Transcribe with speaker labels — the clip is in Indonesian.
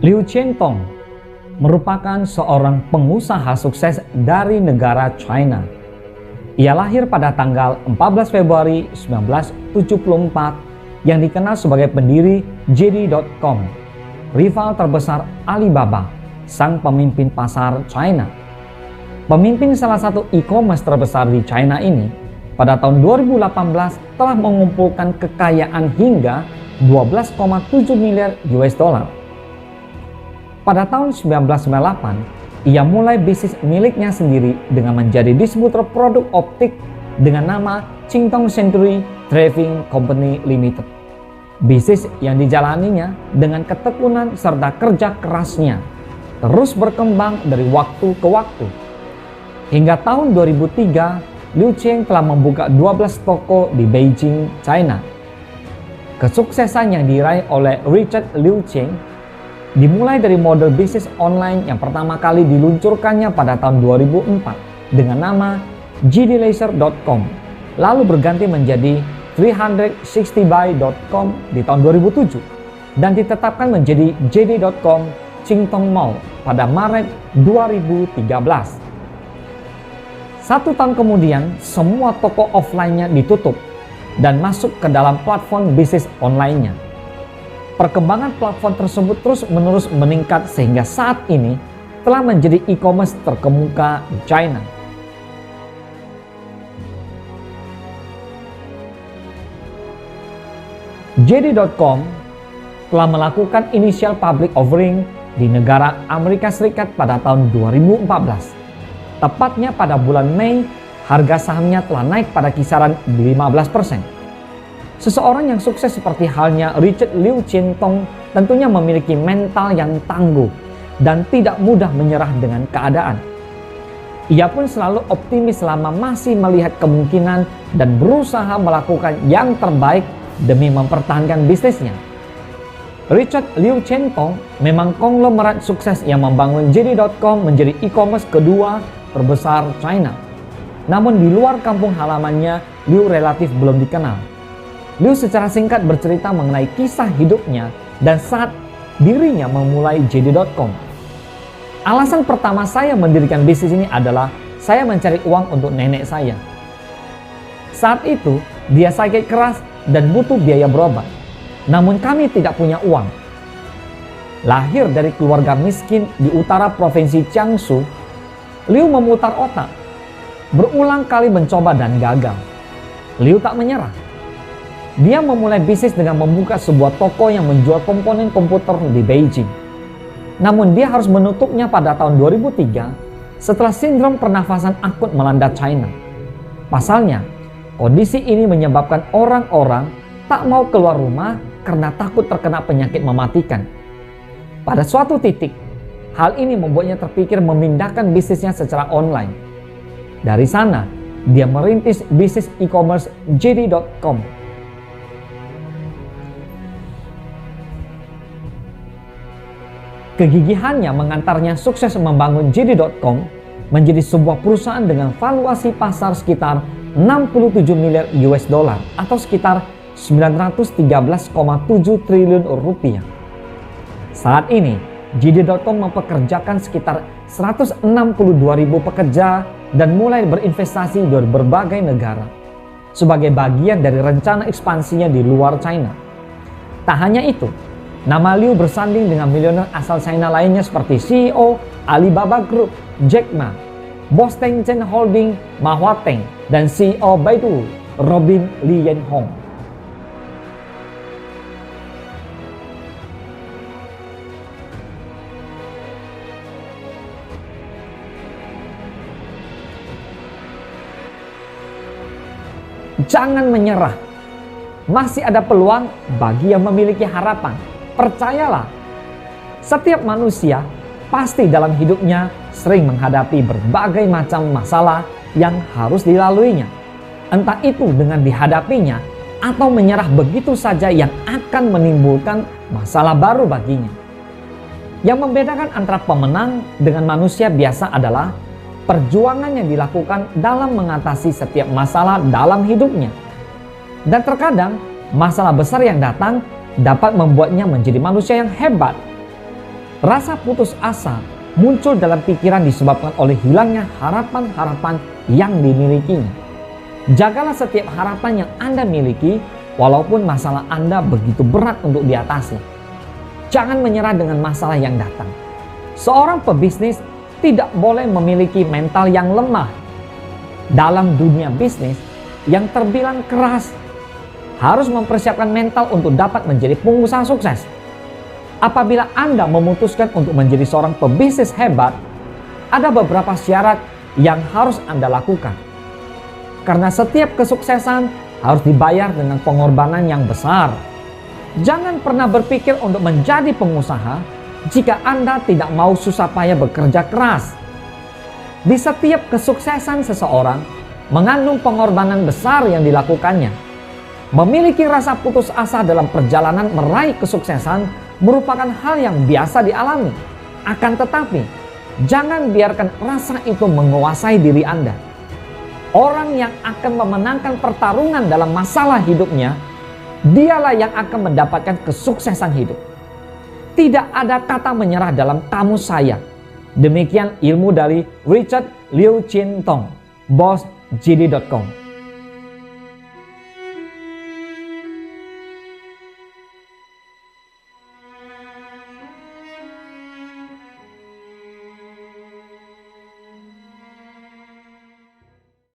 Speaker 1: Liu Qiantong merupakan seorang pengusaha sukses dari negara China. Ia lahir pada tanggal 14 Februari 1974 yang dikenal sebagai pendiri JD.com, rival terbesar Alibaba, sang pemimpin pasar China. Pemimpin salah satu e-commerce terbesar di China ini pada tahun 2018 telah mengumpulkan kekayaan hingga 12,7 miliar US dollar. Pada tahun 1998, ia mulai bisnis miliknya sendiri dengan menjadi distributor produk optik dengan nama Qingtong Century Driving Company Limited. Bisnis yang dijalaninya dengan ketekunan serta kerja kerasnya terus berkembang dari waktu ke waktu. Hingga tahun 2003, Liu Qiang telah membuka 12 toko di Beijing, China. Kesuksesan yang diraih oleh Richard Liu Qiang dimulai dari model bisnis online yang pertama kali diluncurkannya pada tahun 2004 dengan nama JDLaser.com, lalu berganti menjadi 360buy.com di tahun 2007 dan ditetapkan menjadi JD.com Qingtong Mall pada Maret 2013. 1 tahun kemudian, semua toko offline-nya ditutup dan masuk ke dalam platform bisnis online-nya. Perkembangan platform tersebut terus-menerus meningkat sehingga saat ini telah menjadi e-commerce terkemuka di China. JD.com telah melakukan initial public offering di negara Amerika Serikat pada tahun 2014. Tepatnya pada bulan Mei, harga sahamnya telah naik pada kisaran 15%. Seseorang yang sukses seperti halnya Richard Liu Qiantong tentunya memiliki mental yang tangguh dan tidak mudah menyerah dengan keadaan. Ia pun selalu optimis selama masih melihat kemungkinan dan berusaha melakukan yang terbaik demi mempertahankan bisnisnya. Richard Liu Qiantong memang konglomerat sukses yang membangun JD.com menjadi e-commerce kedua terbesar China. Namun di luar kampung halamannya, Liu relatif belum dikenal. Liu secara singkat bercerita mengenai kisah hidupnya dan saat dirinya memulai JD.com. Alasan pertama saya mendirikan bisnis ini adalah saya mencari uang untuk nenek saya. Saat itu, dia sakit keras dan butuh biaya berobat. Namun kami tidak punya uang. Lahir dari keluarga miskin di utara provinsi Jiangsu, Liu memutar otak. Berulang kali mencoba dan gagal. Liu tak menyerah. Dia memulai bisnis dengan membuka sebuah toko yang menjual komponen komputer di Beijing. Namun dia harus menutupnya pada tahun 2003 setelah sindrom pernafasan akut melanda China. Pasalnya, kondisi ini menyebabkan orang-orang tak mau keluar rumah karena takut terkena penyakit mematikan. Pada suatu titik, hal ini membuatnya terpikir memindahkan bisnisnya secara online. Dari sana, dia merintis bisnis e-commerce JD.com. Kegigihannya mengantarnya sukses membangun JD.com menjadi sebuah perusahaan dengan valuasi pasar sekitar 67 miliar US dollar atau sekitar 913,7 triliun rupiah. Saat ini, JD.com mempekerjakan sekitar 162.000 pekerja dan mulai berinvestasi di berbagai negara sebagai bagian dari rencana ekspansinya di luar China. Tak hanya itu, nama Liu bersanding dengan miliuner asal China lainnya seperti CEO Alibaba Group, Jack Ma, Bos Tencent Holding, Ma Huateng, dan CEO Baidu, Robin Li Yanhong. Jangan menyerah. Masih ada peluang bagi yang memiliki harapan. Percayalah, setiap manusia pasti dalam hidupnya sering menghadapi berbagai macam masalah yang harus dilaluinya. Entah itu dengan dihadapinya atau menyerah begitu saja yang akan menimbulkan masalah baru baginya. Yang membedakan antara pemenang dengan manusia biasa adalah perjuangan yang dilakukan dalam mengatasi setiap masalah dalam hidupnya. Dan terkadang masalah besar yang datang dapat membuatnya menjadi manusia yang hebat. Rasa putus asa muncul dalam pikiran disebabkan oleh hilangnya harapan-harapan yang dimilikinya. Jagalah setiap harapan yang Anda miliki, walaupun masalah Anda begitu berat untuk diatasi. Jangan menyerah dengan masalah yang datang. Seorang pebisnis tidak boleh memiliki mental yang lemah. Dalam dunia bisnis yang terbilang keras, harus mempersiapkan mental untuk dapat menjadi pengusaha sukses. Apabila Anda memutuskan untuk menjadi seorang pebisnis hebat, ada beberapa syarat yang harus Anda lakukan. Karena setiap kesuksesan harus dibayar dengan pengorbanan yang besar. Jangan pernah berpikir untuk menjadi pengusaha jika Anda tidak mau susah payah bekerja keras. Di setiap kesuksesan seseorang mengandung pengorbanan besar yang dilakukannya. Memiliki rasa putus asa dalam perjalanan meraih kesuksesan merupakan hal yang biasa dialami. Akan tetapi, jangan biarkan rasa itu menguasai diri Anda. Orang yang akan memenangkan pertarungan dalam masalah hidupnya, dialah yang akan mendapatkan kesuksesan hidup. Tidak ada kata menyerah dalam kamus saya. Demikian ilmu dari Richard Liu Chin Tong, bosjd.com.